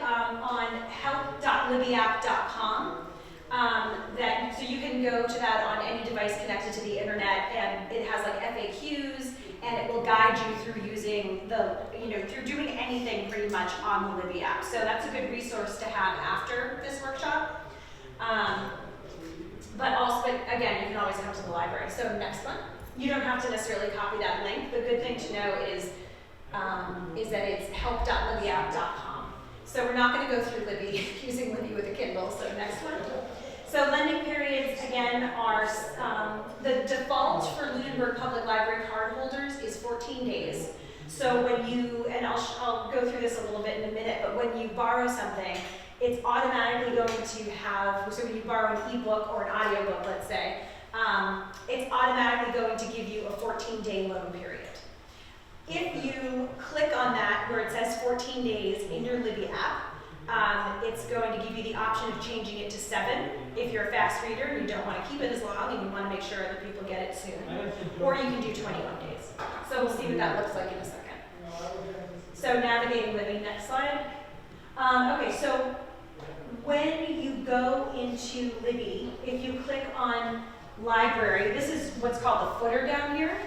on help.libbyapp.com. So you can go to that on any device connected to the internet, and it has like FAQs, and it will guide you through using through doing anything pretty much on the Libby app. So that's a good resource to have after this workshop. But again, you can always come to the library. So next one, you don't have to necessarily copy that link. The good thing to know is that it's help.libbyapp.com. So we're not going to go through Libby using Libby with a Kindle. So next one. So lending periods, again, are the default for Lunenburg Public Library cardholders is 14 days. So when you, and I'll go through this a little bit in a minute, but when you borrow something, it's automatically going to have, so when you borrow an ebook or an audiobook, let's say, it's automatically going to give you a 14-day loan period. If you click on that where it says 14 days in your Libby app, it's going to give you the option of changing it to 7 if you're a fast reader and you don't want to keep it as long and you want to make sure other people get it soon. Or you can do 21 days. So we'll see what that looks like in a second. So navigating Libby, next slide. Okay, so when you go into Libby, if you click on library, this is what's called the footer down here.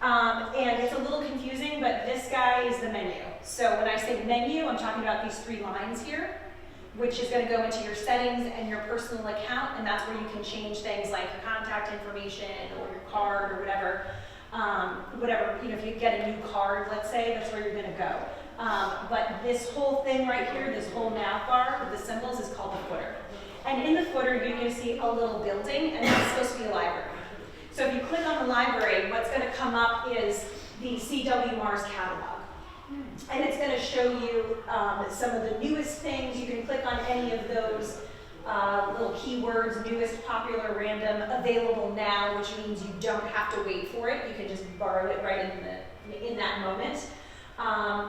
And it's a little confusing, but this guy is the menu. So when I say menu, I'm talking about these 3 lines here, which is going to go into your settings and your personal account, and that's where you can change things like your contact information or your card or whatever. If you get a new card, let's say, that's where you're going to go. But this whole thing right here, this whole nav bar with the symbols is called the footer. And in the footer, you're going to see a little building, and that's supposed to be a library. So if you click on the library, what's going to come up is the C.W. Mars catalog. And it's going to show you some of the newest things. You can click on any of those little keywords, newest, popular, random, available now, which means you don't have to wait for it. You can just borrow it right in that moment.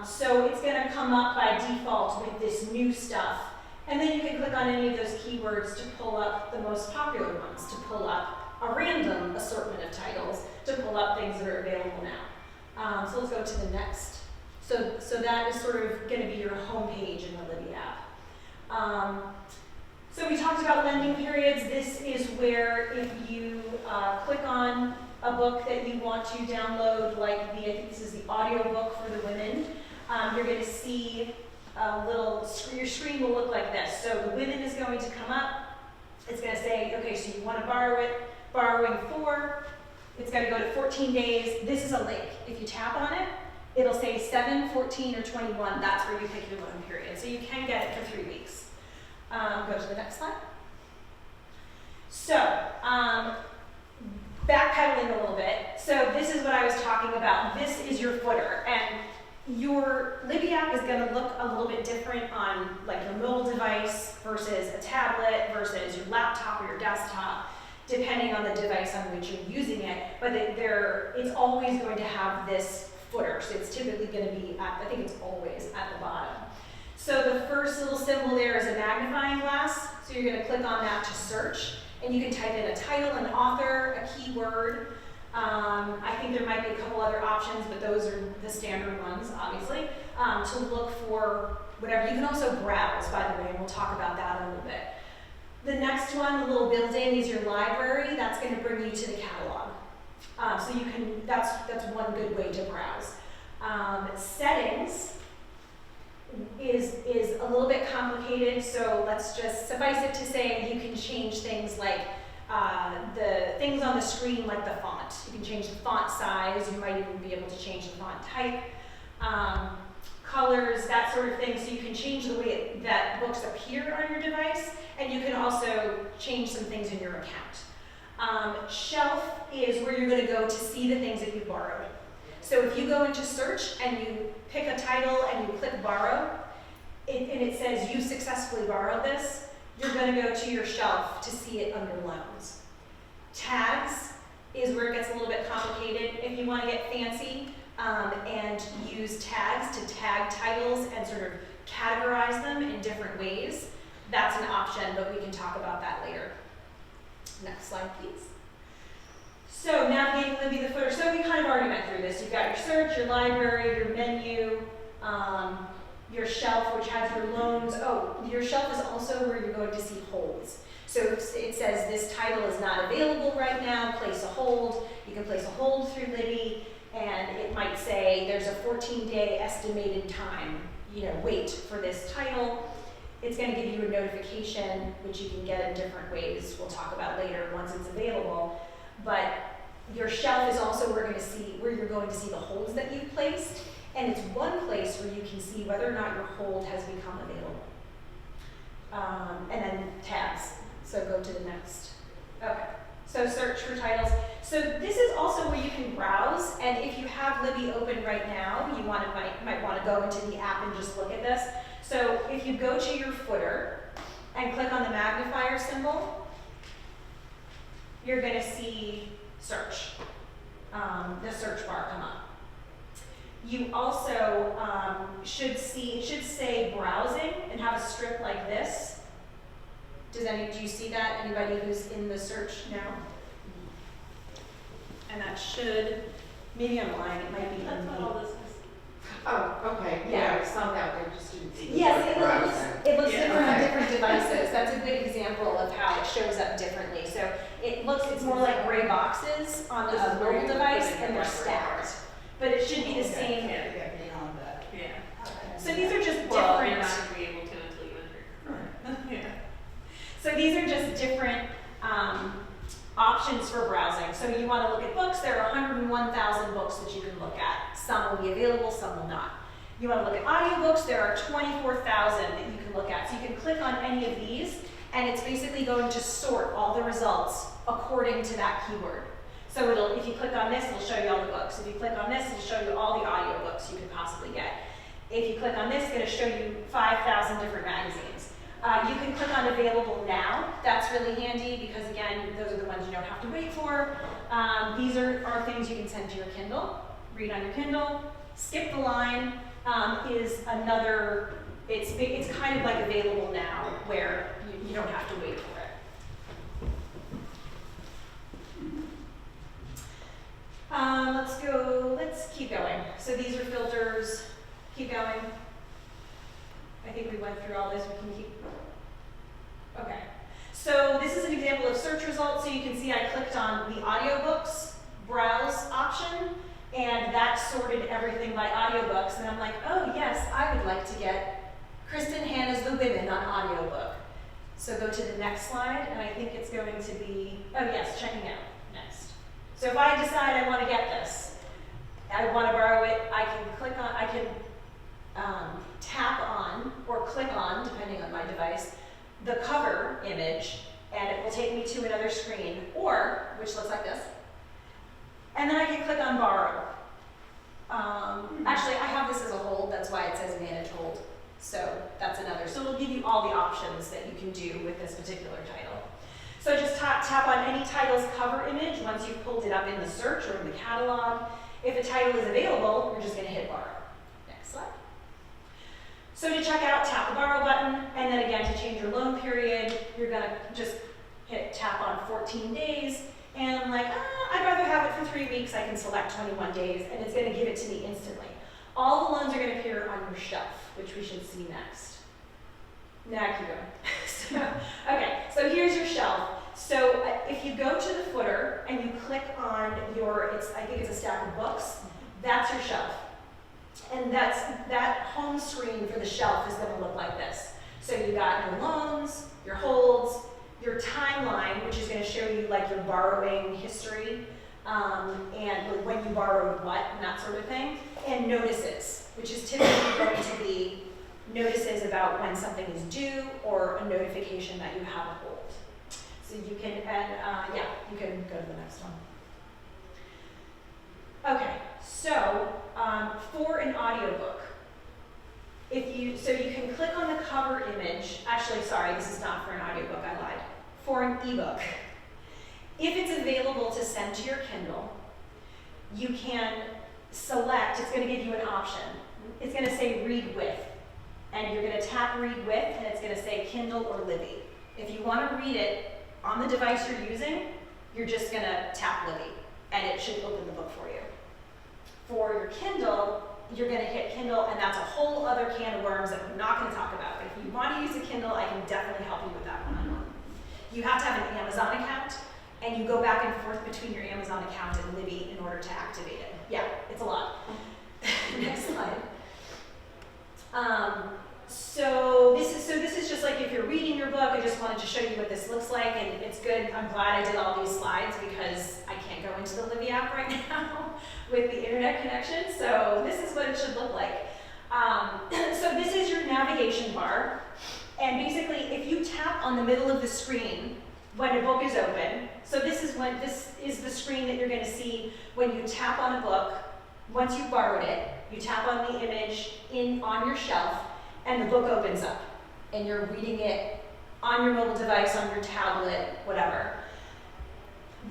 So it's going to come up by default with this new stuff. And then you can click on any of those keywords to pull up the most popular ones, to pull up a random assortment of titles, to pull up things that are available now. So let's go to the next. So that is sort of going to be your home page in the Libby app. So we talked about lending periods. This is where if you click on a book that you want to download, like I think this is the audio book for the women, you're going to see a little, your screen will look like this. So the women is going to come up. It's going to say, okay, so you want to borrow it, borrowing for, it's going to go to 14 days. This is a link. If you tap on it, it'll say 7, 14, or 21. That's where you pick your loan period. So you can get it for 3 weeks. Go to the next slide. So, backpedaling a little bit. So this is what I was talking about. This is your footer. And your Libby app is going to look a little bit different on like your mobile device versus a tablet versus your laptop or your desktop, depending on the device on which you're using it. But it's always going to have this footer. So it's typically going to be I think it's always at the bottom. So the first little symbol there is a magnifying glass. So you're going to click on that to search. And you can type in a title, an author, a keyword. I think there might be a couple other options, but those are the standard ones, obviously, to look for whatever. You can also browse, by the way, and we'll talk about that in a little bit. The next one, the little building, is your library. That's going to bring you to the catalog. So you can, that's one good way to browse. Settings is a little bit complicated, so let's just suffice it to say you can change things like the things on the screen, like the font. You can change the font size. You might even be able to change the font type, colors, that sort of thing. So you can change the way that books appear on your device, and you can also change some things in your account. Shelf is where you're going to go to see the things that you borrowed. So if you go into search and you pick a title and you click borrow, and it says you successfully borrowed this, you're going to go to your shelf to see it under loans. Tags is where it gets a little bit complicated. If you want to get fancy and use tags to tag titles and sort of categorize them in different ways, that's an option, but we can talk about that later. Next slide, please. So navigating Libby the footer. So we kind of already went through this. You've got your search, your library, your menu, your shelf, which has your loans oh, your shelf is also where you're going to see holds. So it says this title is not available right now, place a hold. You can place a hold through Libby, and it might say there's a 14-day estimated time, wait for this title. It's going to give you a notification, which you can get in different ways. We'll talk about later once it's available. But your shelf is also where you're going to see the holds that you've placed, and it's one place where you can see whether or not your hold has become available. And then tabs. So go to the next. Okay. So search for titles. So this is also where you can browse, and if you have Libby open right now, you might want to go into the app and just look at this. So if you go to your footer and click on the magnifier symbol, you're going to see search, the search bar come up. You also should say browsing and have a strip like this. Do you see that? Anybody who's in the search now? And that should, maybe I'm lying, it might be That's what all this is. Oh, okay. Yeah. I saw that. I just didn't see. Yes, it looks Yeah. different on Okay. different devices. That's a good example of how it shows up differently. So it's more like gray boxes on This is a where mobile you device, put in and they're your stacked. But it should be the Okay. same. Yeah. beyond that. Yeah. So these are just Well, you're different. not gonna be able to until you enter. Yeah. So these are just different options for browsing. So you want to look at books. There are 101,000 books that you can look at. Some will be available, some will not. You want to look at audiobooks. There are 24,000 that you can look at. So you can click on any of these, and it's basically going to sort all the results according to that keyword. So if you click on this, it'll show you all the books. If you click on this, it'll show you all the audiobooks you can possibly get. If you click on this, it's going to show you 5,000 different magazines. You can click on available now. That's really handy because, again, those are the ones you don't have to wait for. These are things you can send to your Kindle, read on your Kindle. Skip the line is another, it's kind of like available now where you don't have to wait for it. Let's keep going. So these are filters. Keep going. I think we went through all this. We can keep. Okay. So this is an example of search results. So you can see I clicked on the audiobooks browse option, and that sorted everything by audiobooks. And I'm like, oh yes, I would like to get Kristen Hanna's The Women on audiobook. So go to the next slide, and I think it's going to be, oh yes, checking out next. So if I decide I want to get this, I want to borrow it, I can tap on or click on, depending on my device, the cover image, and it will take me to another screen, which looks like this. And then I can click on borrow. Actually, I have this as a hold, that's why it says manage hold. So that's another. So it'll give you all the options that you can do with this particular title. So just tap on any title's cover image once you've pulled it up in the search or in the catalog. If a title is available, you're just going to hit borrow. Next slide. So to check out, tap the borrow button, and then again to change your loan period, you're going to just tap on 14 days, and I'm like, I'd rather have it for 3 weeks. I can select 21 days, and it's going to give it to me instantly. All the loans are going to appear on your shelf, which we should see next. Now keep going. Okay, so here's your shelf. So if you go to the footer and you click on I think it's a stack of books, that's your shelf. And that home screen for the shelf is going to look like this. So you got your loans, your holds, your timeline, which is going to show you like your borrowing history, and when you borrowed what and that sort of thing, and notices, which is typically going to be notices about when something is due or a notification that you have a hold. So you can, you can go to the next one. Okay, so for an audiobook, you can click on the cover image. Actually, sorry, this is not for an audiobook, I lied. For an ebook. If it's available to send to your Kindle, you can select, it's going to give you an option. It's going to say read with, and you're going to tap read with, and it's going to say Kindle or Libby. If you want to read it on the device you're using, you're just going to tap Libby, and it should open the book for you. For your Kindle, you're going to hit Kindle, and that's a whole other can of worms that we're not going to talk about. But if you you want to use a Kindle, I can definitely help you with that one-on-one. You have to have an Amazon account, and you go back and forth between your Amazon account and Libby in order to activate it. Yeah, it's a lot. Next slide. So this is just like if you're reading your book, I just wanted to show you what this looks like, and it's good. I'm glad I did all these slides because I can't go into the Libby app right now with the internet connection. So this is what it should look like. So this is your navigation bar, and basically if you tap on the middle of the screen when a book is open, so this is the screen that you're going to see when you tap on a book. Once you've borrowed it, you tap on the image on your shelf, and the book opens up, and you're reading it on your mobile device, on your tablet, whatever.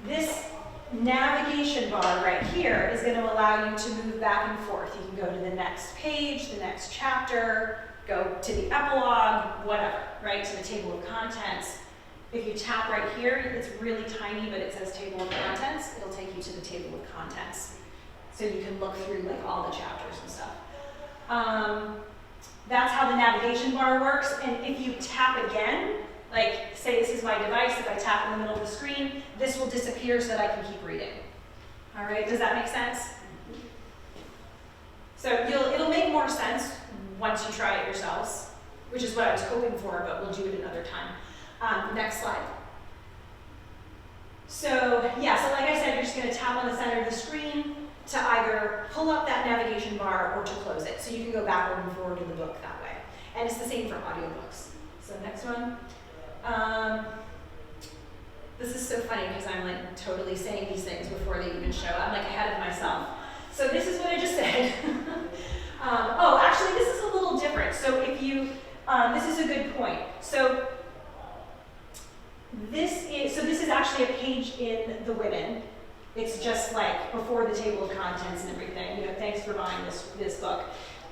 This navigation bar right here is going to allow you to move back and forth. You can go to the next page, the next chapter, go to the epilogue, whatever, right, to the table of contents. If you tap right here, it's really tiny, but it says table of contents. It'll take you to the table of contents. So you can look through like all the chapters and stuff. That's how the navigation bar works. And if you tap again, like say this is my device, if I tap in the middle of the screen, this will disappear so that I can keep reading. All right, does that make sense? So it'll make more sense once you try it yourselves, which is what I was hoping for, but we'll do it another time. Next slide. So yeah, so like I said, you're just gonna tap on the center of the screen to either pull up that navigation bar or to close it. So you can go backward and forward in the book that way. And it's the same for audiobooks. So next one. This is so funny because I'm like totally saying these things before they even show up. I'm like ahead of myself. So this is what I just said. Oh, actually this is a little different. So if you, this is a good point. So this is actually a page in the Women. It's just like before the table of contents and everything. You know, thanks for buying this book.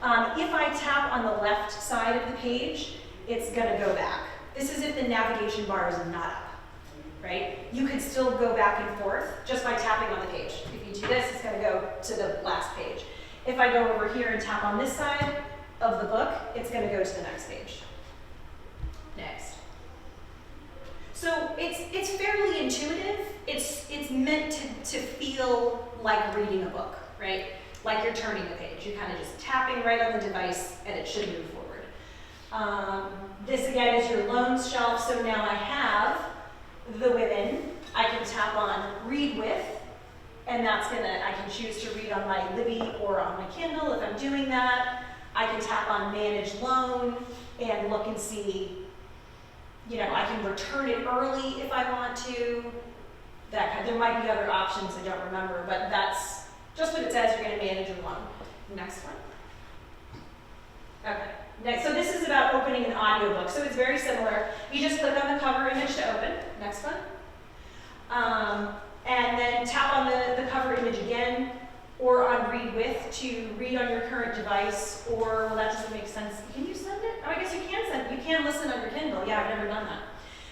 If I tap on the left side of the page, it's gonna go back. This is if the navigation bar is not up, right? You could still go back and forth just by tapping on the page. If you do this, it's gonna go to the last page. If I go over here and tap on this side of the book, it's gonna go to the next page. Next. So it's fairly intuitive. It's meant to feel like reading a book, right? Like you're turning the page. You're kind of just tapping right on the device and it should move forward. This again is your loans shelf. So now I have the Women. I can tap on read with, and I can choose to read on my Libby or on my Kindle if I'm doing that. I can tap on manage loan and look and see. You know, I can return it early if I want to. There might be other options I don't remember, but that's just what it says. You're going to manage your loan. Next one. Okay. Next, so this is about opening an audiobook. So it's very similar. You just click on the cover image to open. Next one. And then tap on the cover image again, or on read with to read on your current device, or, well, that doesn't make sense. Can you send it? Oh, I guess you can send it. You can listen on your Kindle. Yeah, I've never done that.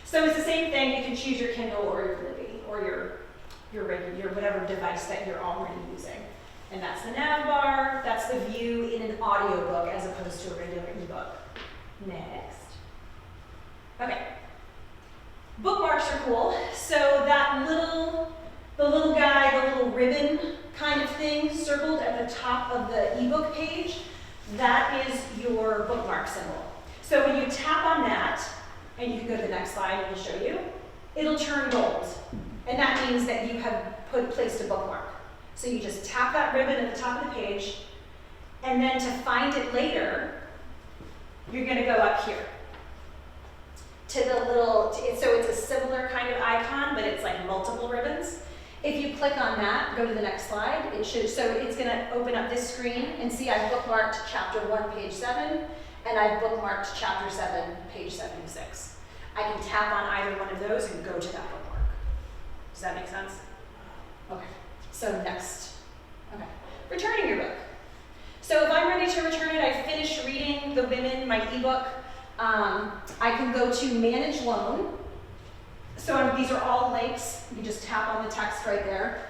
So it's the same thing. You can choose your Kindle or your Libby or your whatever device that you're already using. And that's the nav bar. That's the view in an audiobook as opposed to a regular ebook. Next. Okay. Bookmarks are cool. So that the little guy, the little ribbon kind of thing circled at the top of the ebook page, that is your bookmark symbol. So when you tap on that, and you can go to the next slide and it'll show you, it'll turn gold. And that means that you have placed a bookmark. So you just tap that ribbon at the top of the page, and then to find it later, you're gonna go up here to the little, so it's a similar kind of icon, but it's like multiple ribbons. If you click on that, go to the next slide, so it's gonna open up this screen and see I've bookmarked chapter 1, page 7, and I've bookmarked chapter 7, page 76. I can tap on either one of those and go to that bookmark. Does that make sense? Okay, so next. Okay, returning your book. So if I'm ready to return it, I finished reading The Women, my ebook. I can go to manage loan. So these are all links. You can just tap on the text right there.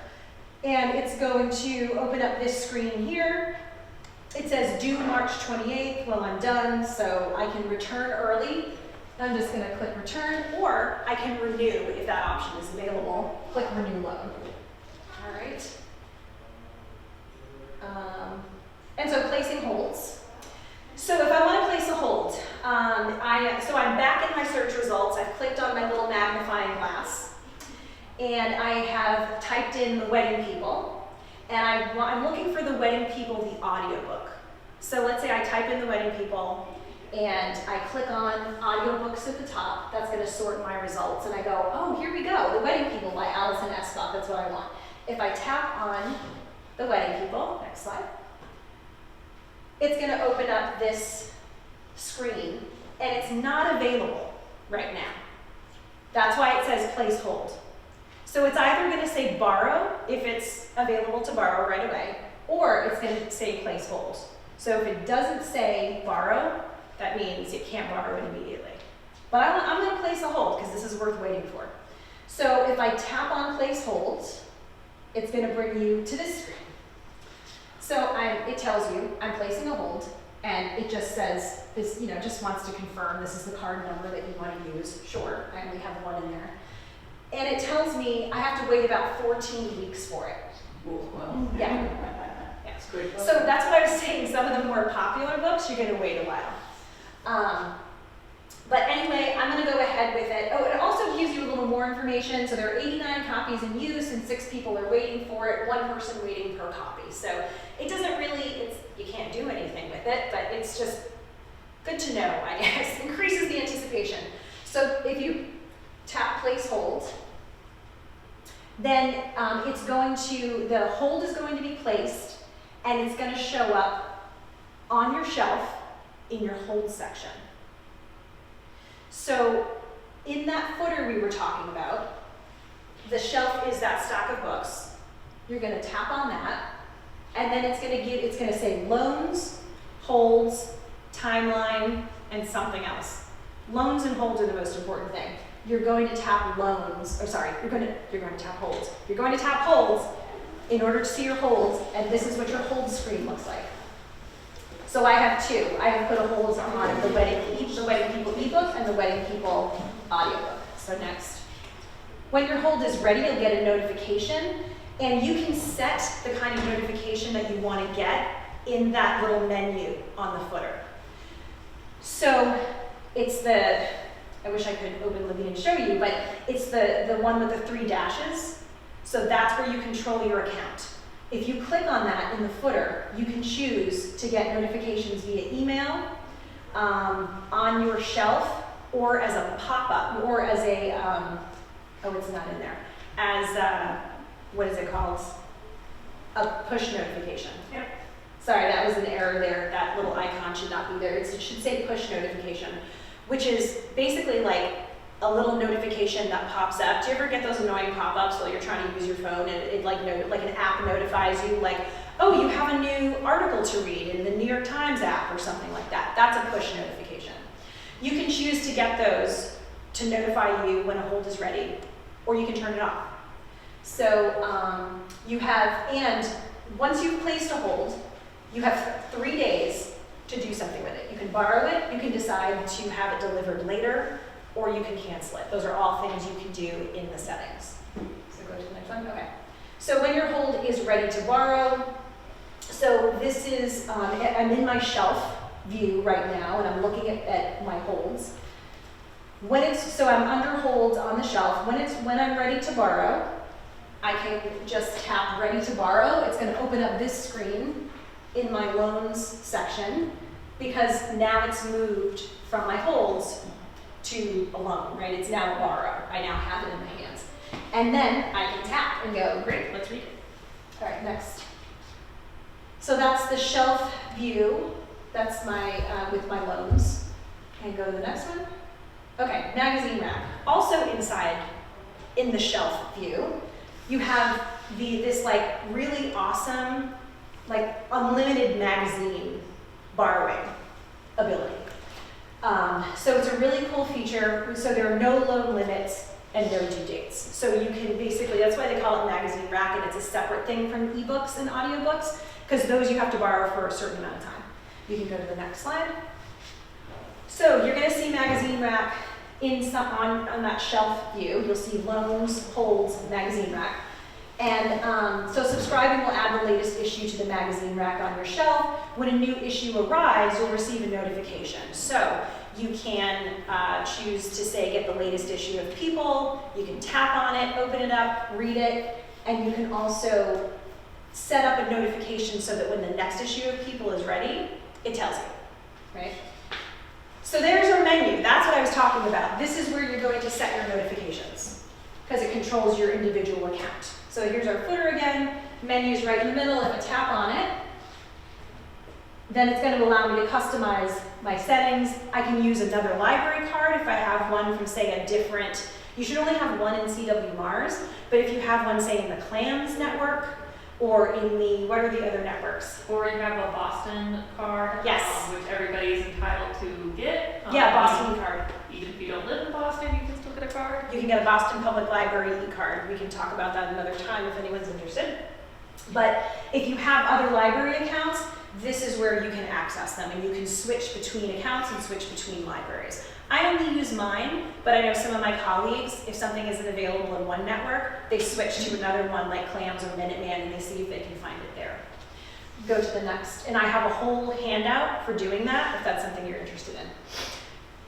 And it's going to open up this screen here. it says due March 28th. Well, I'm done, so I can return early. I'm just gonna click return, or I can renew if that option is available. Click renew loan. All right. And so placing holds. So if I want to place a hold, so I'm back in my search results. I've clicked on my little magnifying glass, and I have typed in the wedding people, and I'm looking for the wedding people, the audiobook. So let's say I type in the wedding people, and I click on audiobooks at the top. That's going to sort my results, and I go, oh, here we go, The Wedding People by Allison Escott. That's what I want. If I tap on the wedding people, next slide, it's going to open up this screen, and it's not available right now. That's why it says place hold. So it's either going to say borrow if it's available to borrow right away, or it's going to say place hold. So if it doesn't say borrow, that means you can't borrow it immediately. But I'm going to place a hold because this is worth waiting for. So if I tap on place hold, it's going to bring you to this screen. So it tells you I'm placing a hold, and it just says this, just wants to confirm this is the card number that you want to use. Sure, I only have one in there. And it tells me I have to wait about 14 weeks for it. Well, Yeah. that's good. So that's what I was saying. Some of the more popular books, you're going to wait a while. But anyway, I'm going to go ahead with it. Oh, it also gives you a little more information. So there are 89 copies in use, and 6 people are waiting for it. 1 person waiting per copy. So it doesn't really, you can't do anything with it, but it's just good to know, I guess. Increases the anticipation. So if you tap place hold, then the hold is going to be placed, and it's going to show up on your shelf in your hold section. So in that footer we were talking about, the shelf is that stack of books. You're going to tap on that, and then it's going to say loans, holds, timeline, and something else. Loans and holds are the most important thing. You're going to tap loans, you're going to tap holds. You're going to tap holds in order to see your holds, and this is what your hold screen looks like. So I have 2. I have put a hold on the Wedding People ebook and the Wedding People audiobook. So next. When your hold is ready, you'll get a notification, and you can set the kind of notification that you want to get in that little menu on the footer. So it's I wish I could open Libby and show you, but it's the one with the 3 dashes. So that's where you control your account. If you click on that in the footer, you can choose to get notifications via email, on your shelf, or as a pop-up, or as a, it's not in there, as what is it called? A push notification. Yep. Sorry, that was an error there. That little icon should not be there. It should say push notification, which is basically like a little notification that pops up. Do you ever get those annoying pop-ups while you're trying to use your phone, and it like an app notifies you, like, oh, you have a new article to read in the New York Times app or something like that? That's a push notification. You can choose to get those to notify you when a hold is ready, or you can turn it off. So and once you've placed a hold, you have 3 days to do something with it. You can borrow it, you can decide to have it delivered later, or you can cancel it. Those are all things you can do in the settings. So go to the next one. Okay. So when your hold is ready to borrow, so this is, I'm in my shelf view right now, and I'm looking at my holds. So I'm under hold on the shelf. When I'm ready to borrow, I can just tap ready to borrow. It's going to open up this screen in my loans section, because now it's moved from my holds to a loan, right? It's now a borrow. I now have it in my hands. And then I can tap and go, great, let's read it. All right, next. So that's the shelf view. That's my, with my loans. And go to the next one. Okay, magazine rack. Also inside, in the shelf view, you have this like really awesome, like unlimited magazine borrowing ability. So it's a really cool feature. So there are no loan limits and no due dates. So you can basically, that's why they call it magazine rack, and it's a separate thing from ebooks and audiobooks. because those you have to borrow for a certain amount of time. You can go to the next slide. So you're going to see magazine rack on that shelf view. You'll see loans, holds, magazine rack. And so subscribing will add the latest issue to the magazine rack on your shelf. When a new issue arrives, you'll receive a notification. So you can choose to say, get the latest issue of People. You can tap on it, open it up, read it, and you can also set up a notification so that when the next issue of People is ready, it tells you, right? So there's our menu. That's what I was talking about. This is where you're going to set your notifications because it controls your individual account. So here's our footer again. Menu's right in the middle. If I tap on it, then it's going to allow me to customize my settings. I can use another library card if I have one from, say, a different, you should only have one in CW Mars, but if you have one, say, in the Clams network, or in the, what are the other networks? Or you have a Boston card. Yes. Which everybody is entitled to get. Yeah, Boston card. Even if you don't live in Boston, you can still get a card. You can get a Boston Public Library e-card. We can talk about that another time if anyone's interested. But if you have other library accounts, this is where you can access them, and you can switch between accounts and switch between libraries. I only use mine, but I know some of my colleagues, if something isn't available in one network, they switch to another one like Clams or Minuteman, and they see if they can find it there. Go to the next, and I have a whole handout for doing that, if that's something you're interested in.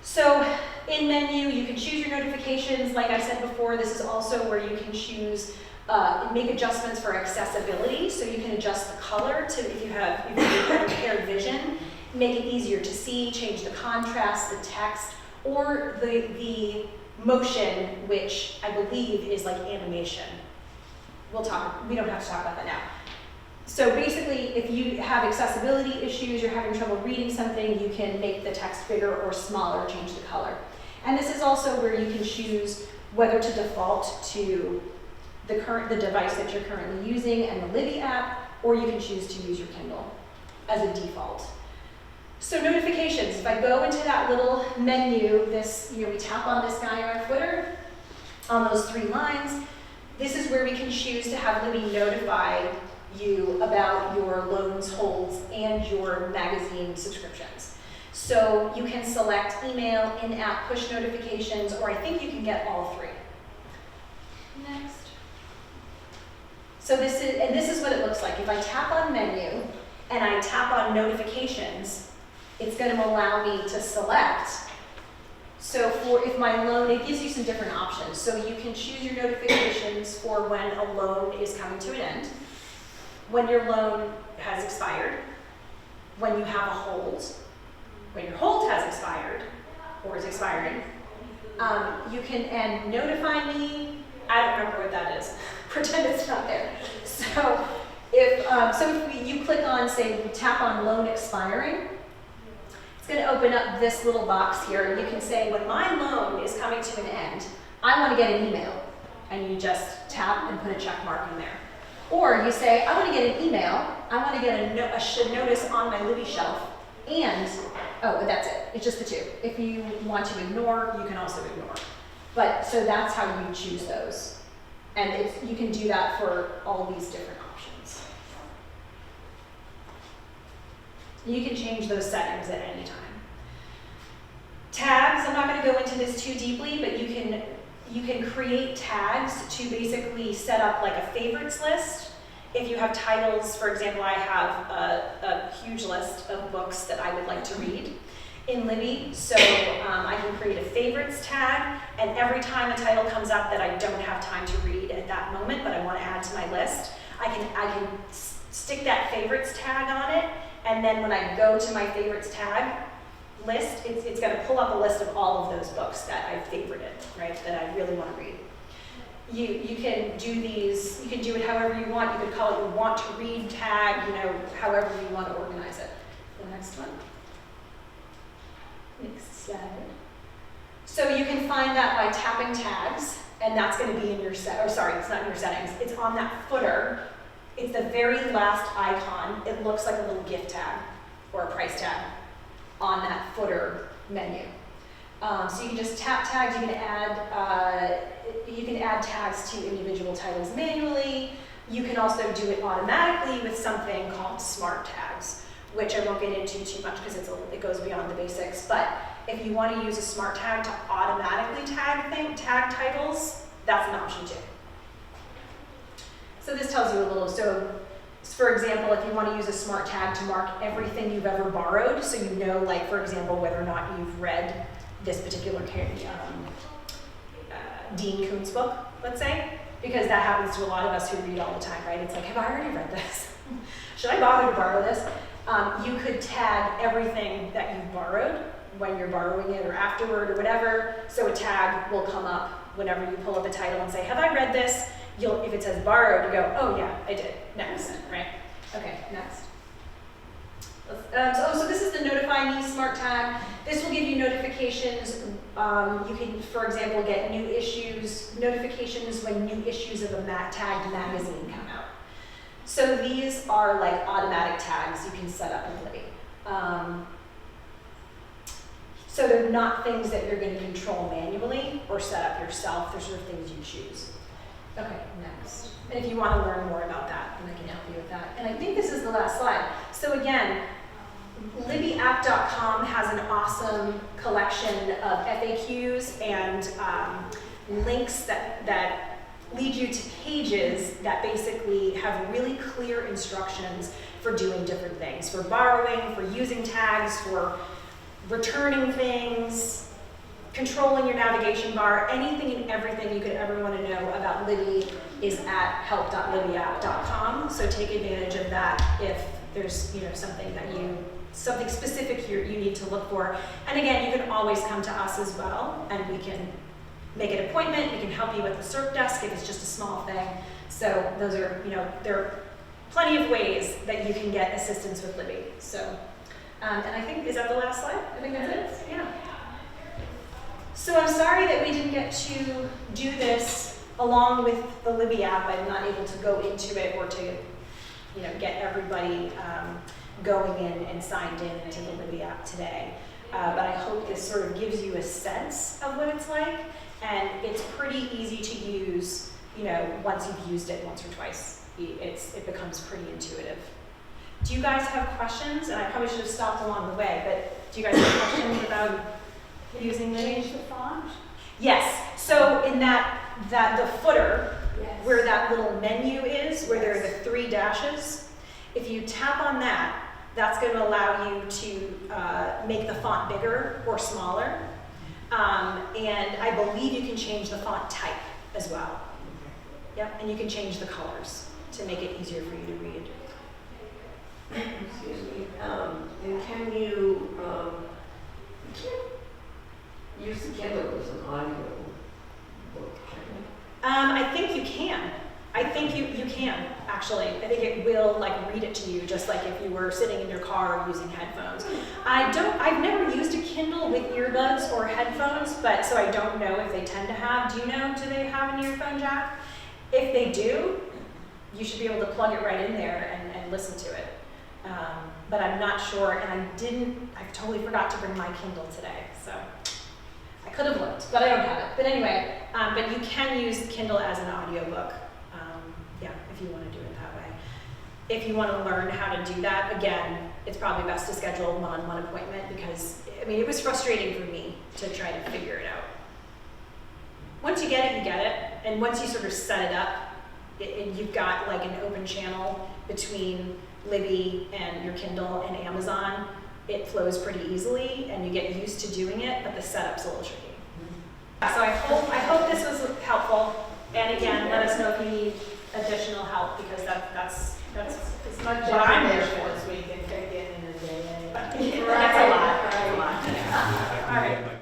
So in menu, you can choose your notifications. Like I said before, this is also where you can choose, make adjustments for accessibility. So you can adjust the color to, if you have impaired vision, make it easier to see, change the contrast, the text, or the motion, which I believe is like animation. We don't have to talk about that now. So basically, if you have accessibility issues, you're having trouble reading something, you can make the text bigger or smaller, change the color. And this is also where you can choose whether to default to the device that you're currently using and the Libby app, or you can choose to use your Kindle as a default. So notifications, if I go into that little menu, we tap on this guy on our footer, on those 3 lines, this is where we can choose to have Libby notify you about your loans, holds, and your magazine subscriptions. So you can select email, in-app push notifications, or I think you can get all 3. Next. So this is what it looks like. If I tap on menu and I tap on notifications, it's going to allow me to select. So if my loan, it gives you some different options. So you can choose your notifications for when a loan is coming to an end, when your loan has expired, when you have a hold, when your hold has expired or is expiring. You can notify me. I don't remember what that is. Pretend it's not there. So if you click on, say, tap on loan expiring, it's going to open up this little box here, and you can say, when my loan is coming to an end, I want to get an email, and you just tap and put a check mark in there. Or you say, I want to get an email, I want to get a notice on my Libby shelf, and, oh, that's it. It's just the 2. If you want to ignore, you can also ignore. So that's how you choose those. And you can do that for all these different options. You can change those settings at any time. Tags, I'm not going to go into this too deeply, but you can create tags to basically set up like a favorites list. If you have titles, for example, I have a huge list of books that I would like to read in Libby, so I can create a favorites tag, and every time a title comes up that I don't have time to read at that moment, but I want to add to my list, I can stick that favorites tag on it, and then when I go to my favorites tag list, it's going to pull up a list of all of those books that I've favorited, right, that I really want to read. You can do these, you can do it however you want. You could call it your want to read tag, however you want to organize it. The next one. Next slide. So you can find that by tapping tags, and that's going to be in your it's not in your settings. It's on that footer. It's the very last icon. It looks like a little gift tag or a price tag on that footer menu. So you can just tap tags. You can add tags to individual titles manually. You can also do it automatically with something called smart tags, which I won't get into too much because it goes beyond the basics. But if you want to use a smart tag to automatically tag titles, that's an option too. So this tells you a little, so for example, if you want to use a smart tag to mark everything you've ever borrowed, so you know, like for example, whether or not you've read this particular Dean Koontz book, let's say, because that happens to a lot of us who read all the time, right? It's like, have I already read this? Should I bother to borrow this? You could tag everything that you've borrowed when you're borrowing it or afterward or whatever, so a tag will come up whenever you pull up a title and say, have I read this? If it says borrowed, you go, oh yeah, I did, next, right? Okay, next. So this is the Notify Me Smart Tag. This will give you notifications. You can, for example, get notifications when new issues of a tagged magazine come out. So these are like automatic tags you can set up in Libby. So they're not things that you're going to control manually or set up yourself. They're sort of things you choose. Okay, next. And if you want to learn more about that, then I can help you with that. And I think this is the last slide. So again, LibbyApp.com has an awesome collection of FAQs and links that lead you to pages that basically have really clear instructions for doing different things, for borrowing, for using tags, for returning things, controlling your navigation bar. Anything and everything you could ever want to know about Libby is at help.libbyapp.com. So take advantage of that if there's something specific here you need to look for. And again, you can always come to us as well, and we can make an appointment. We can help you with the CERT desk if it's just a small thing. So those are, there are plenty of ways that you can get assistance with Libby. So, and I think, is that the last slide? I think that's it. Yeah. So I'm sorry that we didn't get to do this along with the Libby app. I'm not able to go into it or to, get everybody going in and signed in to the Libby app today. But I hope this sort of gives you a sense of what it's like, and it's pretty easy to use. Once you've used it once or twice, it becomes pretty intuitive. Do you guys have questions? And I probably should have stopped along the way, but do you guys have questions about using Libby? Change the font? Yes. So in the footer, Yes. where that little menu is, where there are the 3 dashes, if you tap on that, that's going to allow you to make the font bigger or smaller. And I believe you can change the font type as well. Yep, and you can change the colors to make it easier for you to read. Excuse me. And can you can't use the Kindle as an audio book, can you? I think you can. I think you can, actually. I think it will read it to you, just like if you were sitting in your car using headphones. I've never used a Kindle with earbuds or headphones, so I don't know if they tend to have. Do you know, do they have an earphone jack? If they do, you should be able to plug it right in there and listen to it. But I'm not sure, and I totally forgot to bring my Kindle today, so I could have looked, but I don't have it. But anyway, but you can use Kindle as an audiobook, if you want to do it that way. If you want to learn how to do that, again, it's probably best to schedule a one-on-one appointment because, it was frustrating for me to try to figure it out. Once you get it, you get it. And once you sort of set it up, you've got an open channel between Libby and your Kindle and Amazon. It flows pretty easily and you get used to doing it, but the setup's a little tricky. So I hope this was helpful. And again, let us know if you need additional help because that's It's not what I'm there just for. once we can take it in a day. That's a lot. That's a lot. All right.